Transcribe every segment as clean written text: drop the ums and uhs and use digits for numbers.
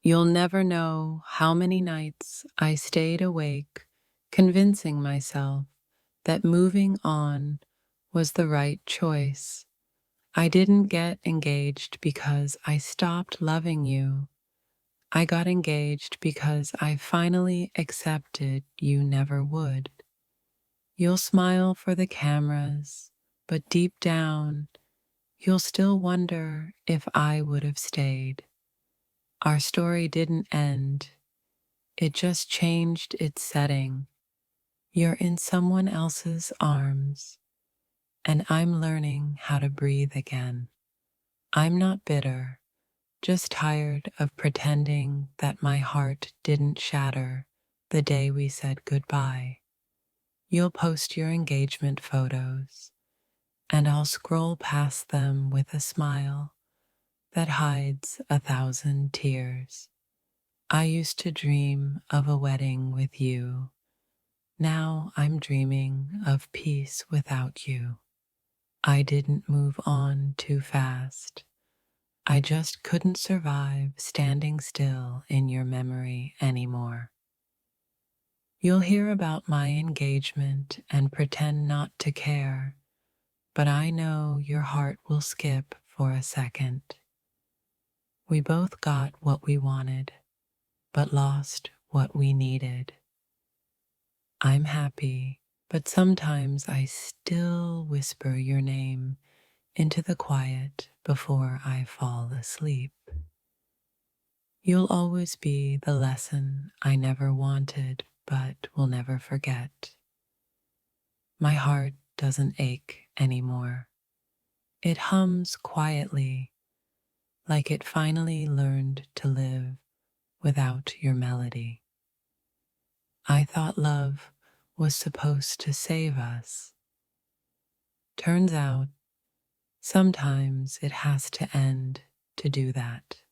You'll never know how many nights I stayed awake, convincing myself that moving on was the right choice. I didn't get engaged because I stopped loving you. I got engaged because I finally accepted you never would. You'll smile for the cameras, but deep down, you'll still wonder if I would have stayed. Our story didn't end, it just changed its setting. You're in someone else's arms, and I'm learning how to breathe again. I'm not bitter, just tired of pretending that my heart didn't shatter the day we said goodbye. You'll post your engagement photos, and I'll scroll past them with a smile that hides 1,000 tears. I used to dream of a wedding with you. Now I'm dreaming of peace without you. I didn't move on too fast. I just couldn't survive standing still in your memory anymore. You'll hear about my engagement and pretend not to care, but I know your heart will skip for a second. We both got what we wanted, but lost what we needed. I'm happy, but sometimes I still whisper your name into the quiet before I fall asleep. You'll always be the lesson I never wanted but will never forget. My heart doesn't ache anymore. It hums quietly, like it finally learned to live without your melody. I thought love was supposed to save us. Turns out, sometimes it has to end to do that.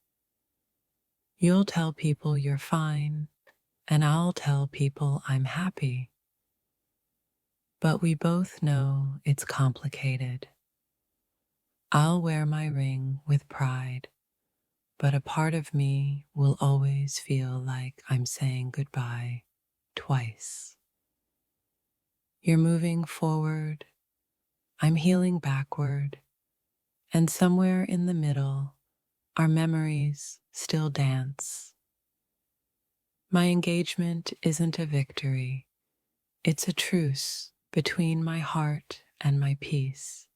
You'll tell people you're fine, and I'll tell people I'm happy. But we both know it's complicated. I'll wear my ring with pride, but a part of me will always feel like I'm saying goodbye twice. You're moving forward, I'm healing backward, and somewhere in the middle, our memories still dance. My engagement isn't a victory, it's a truce between my heart and my peace.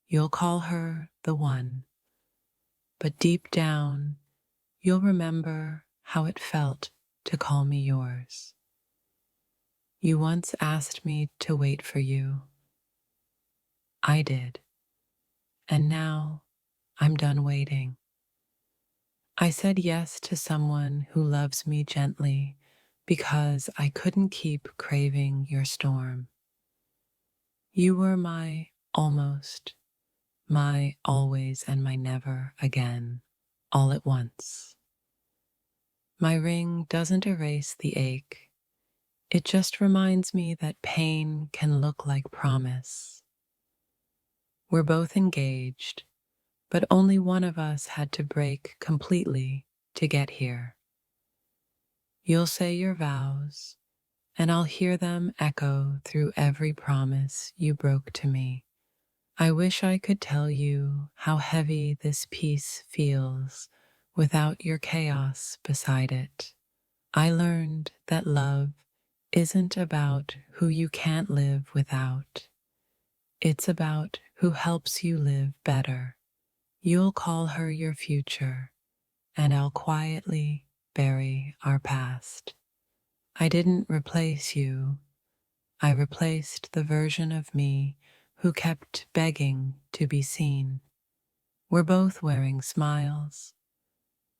You'll call her the one, but deep down, you'll remember how it felt to call me yours. You once asked me to wait for you. I did, and now I'm done waiting. I said yes to someone who loves me gently because I couldn't keep craving your storm. You were my almost, my always, and my never again, all at once. My ring doesn't erase the ache. It just reminds me that pain can look like promise. We're both engaged, but only one of us had to break completely to get here. You'll say your vows, and I'll hear them echo through every promise you broke to me. I wish I could tell you how heavy this peace feels without your chaos beside it. I learned that love isn't about who you can't live without. It's about who helps you live better. You'll call her your future, and I'll quietly bury our past. I didn't replace you. I replaced the version of me who kept begging to be seen. We're both wearing smiles,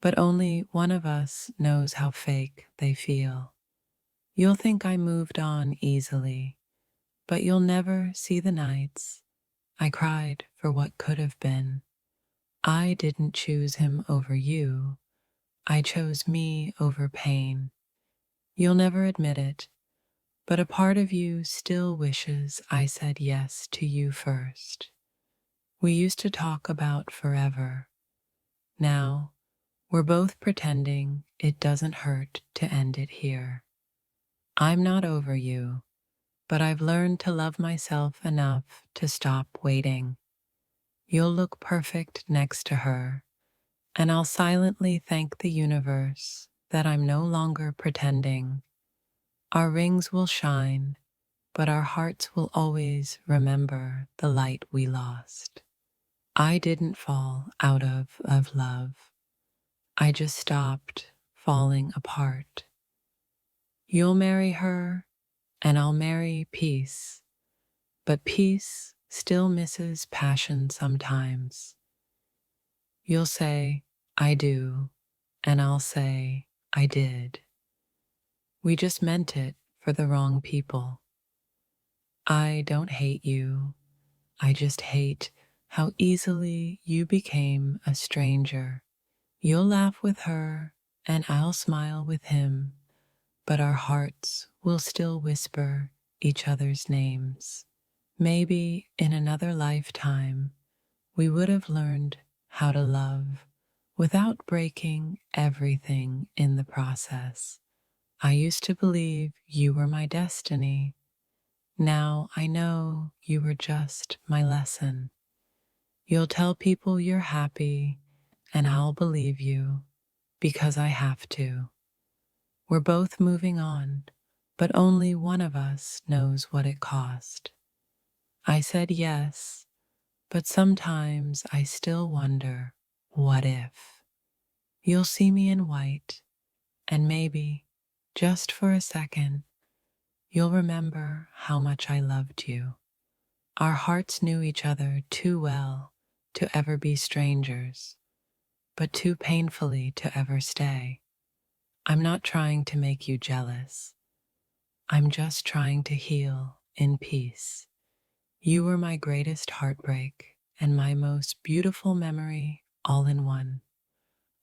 but only one of us knows how fake they feel. You'll think I moved on easily, but you'll never see the nights I cried for what could have been. I didn't choose him over you. I chose me over pain. You'll never admit it, but a part of you still wishes I said yes to you first. We used to talk about forever. Now, We're both pretending it doesn't hurt to end it here. I'm not over you, but I've learned to love myself enough to stop waiting. You'll look perfect next to her, and I'll silently thank the universe that I'm no longer pretending. Our rings will shine, but our hearts will always remember the light we lost. I didn't fall out of love. I just stopped falling apart. You'll marry her, and I'll marry peace. But peace still misses passion sometimes. You'll say, I do, and I'll say, I did. We just meant it for the wrong people. I don't hate you. I just hate how easily you became a stranger. You'll laugh with her, and I'll smile with him, but our hearts will still whisper each other's names. Maybe in another lifetime, we would have learned how to love without breaking everything in the process. I used to believe you were my destiny. Now I know you were just my lesson. You'll tell people you're happy, and I'll believe you because I have to. We're both moving on, but only one of us knows what it cost. I said yes, but sometimes I still wonder, what if? You'll see me in white, and maybe, just for a second, you'll remember how much I loved you. Our hearts knew each other too well to ever be strangers, but too painfully to ever stay. I'm not trying to make you jealous. I'm just trying to heal in peace. You were my greatest heartbreak and my most beautiful memory all in one.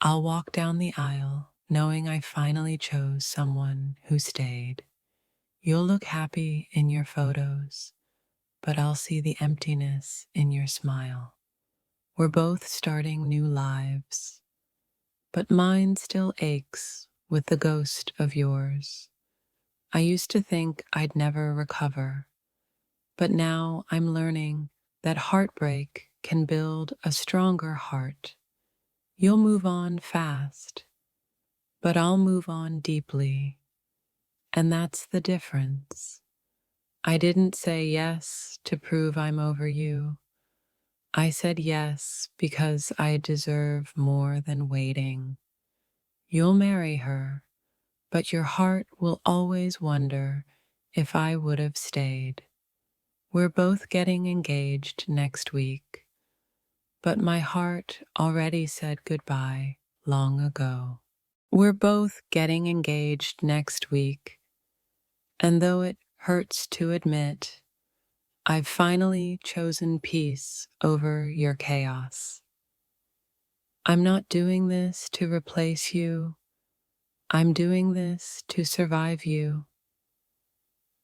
I'll walk down the aisle knowing I finally chose someone who stayed. You'll look happy in your photos, but I'll see the emptiness in your smile. We're both starting new lives, but mine still aches with the ghost of yours. I used to think I'd never recover, but now I'm learning that heartbreak can build a stronger heart. You'll move on fast, but I'll move on deeply, and that's the difference. I didn't say yes to prove I'm over you. I said yes because I deserve more than waiting. You'll marry her, but your heart will always wonder if I would have stayed. We're both getting engaged next week, but my heart already said goodbye long ago. We're both getting engaged next week, and though it hurts to admit, I've finally chosen peace over your chaos. I'm not doing this to replace you. I'm doing this to survive you.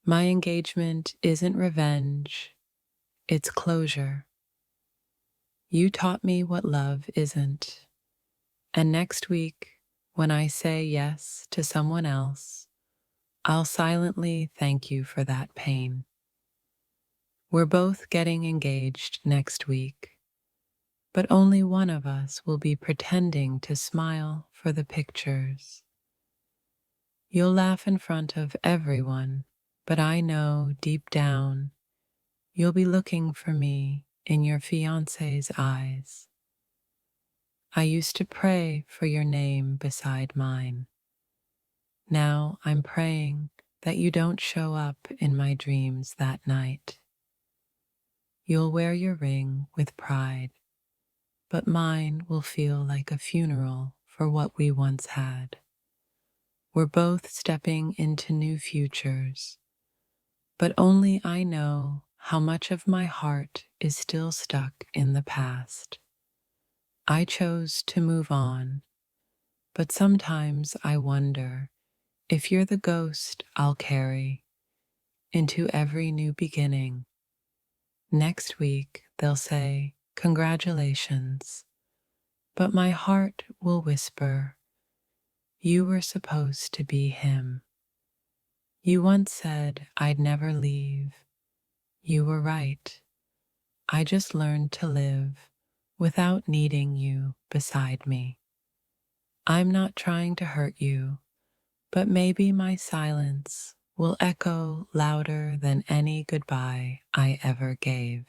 My engagement isn't revenge, it's closure. You taught me what love isn't. And next week, when I say yes to someone else, I'll silently thank you for that pain. We're both getting engaged next week, but only one of us will be pretending to smile for the pictures. You'll laugh in front of everyone, but I know deep down you'll be looking for me in your fiancé's eyes. I used to pray for your name beside mine. Now I'm praying that you don't show up in my dreams that night. You'll wear your ring with pride, but mine will feel like a funeral for what we once had. We're both stepping into new futures, but only I know how much of my heart is still stuck in the past. I chose to move on, but sometimes I wonder if you're the ghost I'll carry into every new beginning. Next week, they'll say, congratulations, but my heart will whisper, you were supposed to be him. You once said I'd never leave. You were right. I just learned to live without needing you beside me. I'm not trying to hurt you, but maybe my silence will echo louder than any goodbye I ever gave.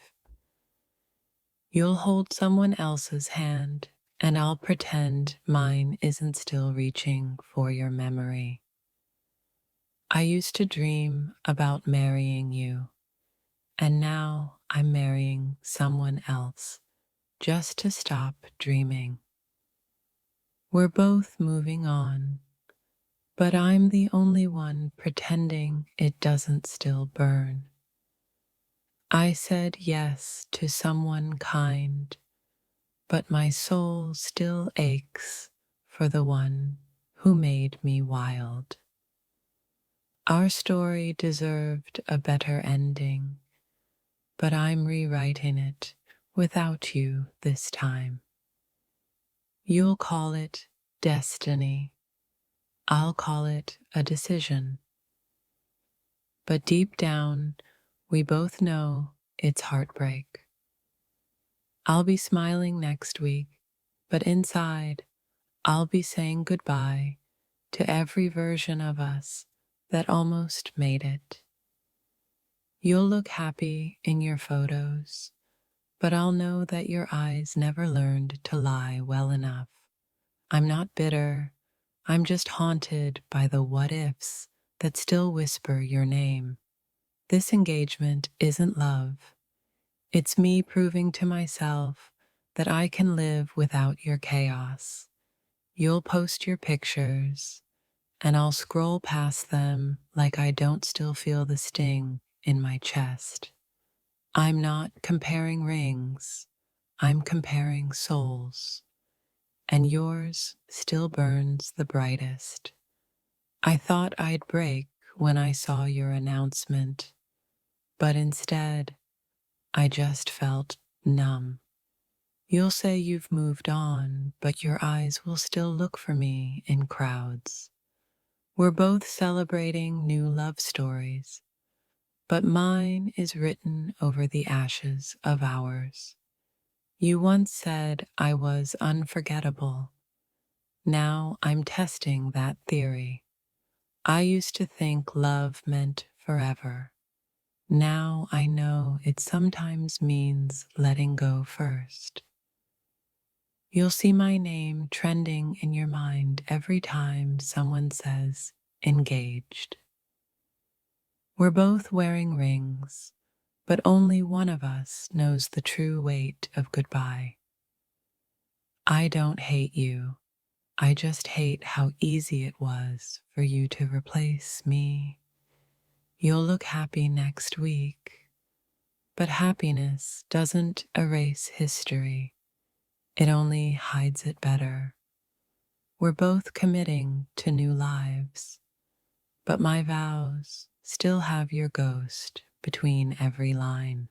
You'll hold someone else's hand, and I'll pretend mine isn't still reaching for your memory. I used to dream about marrying you, and now I'm marrying someone else just to stop dreaming. We're both moving on, but I'm the only one pretending it doesn't still burn. I said yes to someone kind, but my soul still aches for the one who made me wild. Our story deserved a better ending, but I'm rewriting it without you this time. You'll call it destiny. I'll call it a decision. But deep down, we both know it's heartbreak. I'll be smiling next week, but inside, I'll be saying goodbye to every version of us that almost made it. You'll look happy in your photos, but I'll know that your eyes never learned to lie well enough. I'm not bitter, I'm just haunted by the what ifs that still whisper your name. This engagement isn't love. It's me proving to myself that I can live without your chaos. You'll post your pictures, and I'll scroll past them like I don't still feel the sting in my chest. I'm not comparing rings, I'm comparing souls, and yours still burns the brightest. I thought I'd break when I saw your announcement, but instead, I just felt numb. You'll say you've moved on, but your eyes will still look for me in crowds. We're both celebrating new love stories, but mine is written over the ashes of ours. You once said I was unforgettable. Now I'm testing that theory. I used to think love meant forever. Now I know it sometimes means letting go first. You'll see my name trending in your mind every time someone says engaged. We're both wearing rings, but only one of us knows the true weight of goodbye. I don't hate you. I just hate how easy it was for you to replace me. You'll look happy next week, but happiness doesn't erase history. It only hides it better. We're both committing to new lives, but my vows still have your ghost between every line.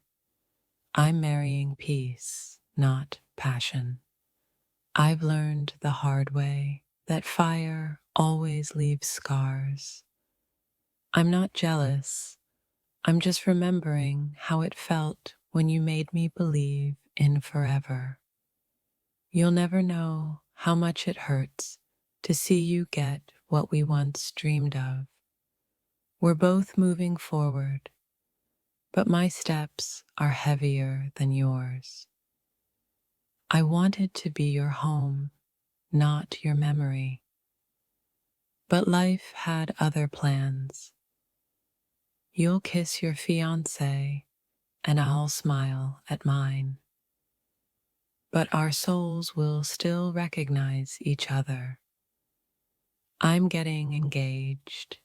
I'm marrying peace, not passion. I've learned the hard way that fire always leaves scars. I'm not jealous. I'm just remembering how it felt when you made me believe in forever. You'll never know how much it hurts to see you get what we once dreamed of. We're both moving forward, but my steps are heavier than yours. I wanted to be your home, not your memory. But life had other plans. You'll kiss your fiancé, and I'll smile at mine. But our souls will still recognize each other. I'm getting engaged,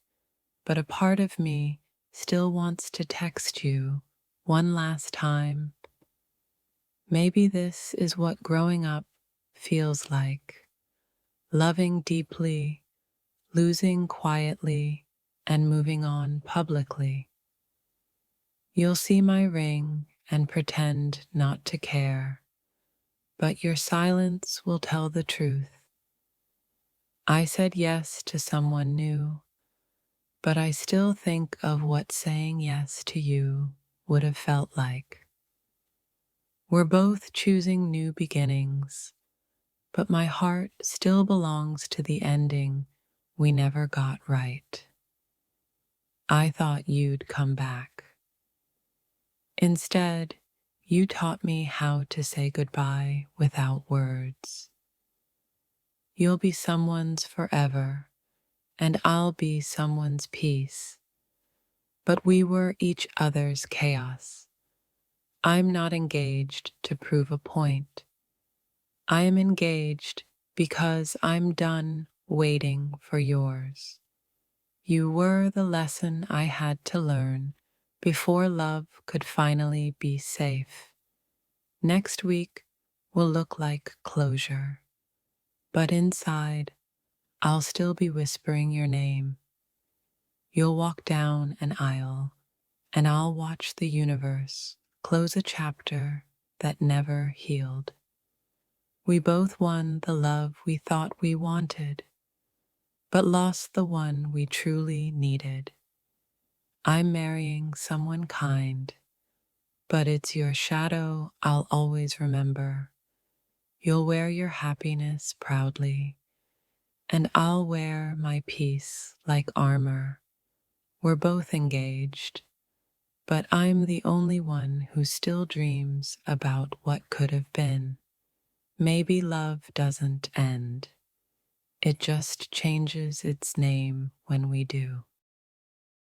but a part of me still wants to text you one last time. Maybe this is what growing up feels like. Loving deeply, losing quietly, and moving on publicly. You'll see my ring and pretend not to care, but your silence will tell the truth. I said yes to someone new, but I still think of what saying yes to you would have felt like. We're both choosing new beginnings, but my heart still belongs to the ending we never got right. I thought you'd come back. Instead, you taught me how to say goodbye without words. You'll be someone's forever, and I'll be someone's peace. But we were each other's chaos. I'm not engaged to prove a point. I am engaged because I'm done waiting for yours. You were the lesson I had to learn before love could finally be safe. Next week will look like closure, but inside, I'll still be whispering your name. You'll walk down an aisle, and I'll watch the universe close a chapter that never healed. We both won the love we thought we wanted, but lost the one we truly needed. I'm marrying someone kind, but it's your shadow I'll always remember. You'll wear your happiness proudly, and I'll wear my peace like armor. We're both engaged, but I'm the only one who still dreams about what could have been. Maybe love doesn't end. It just changes its name when we do.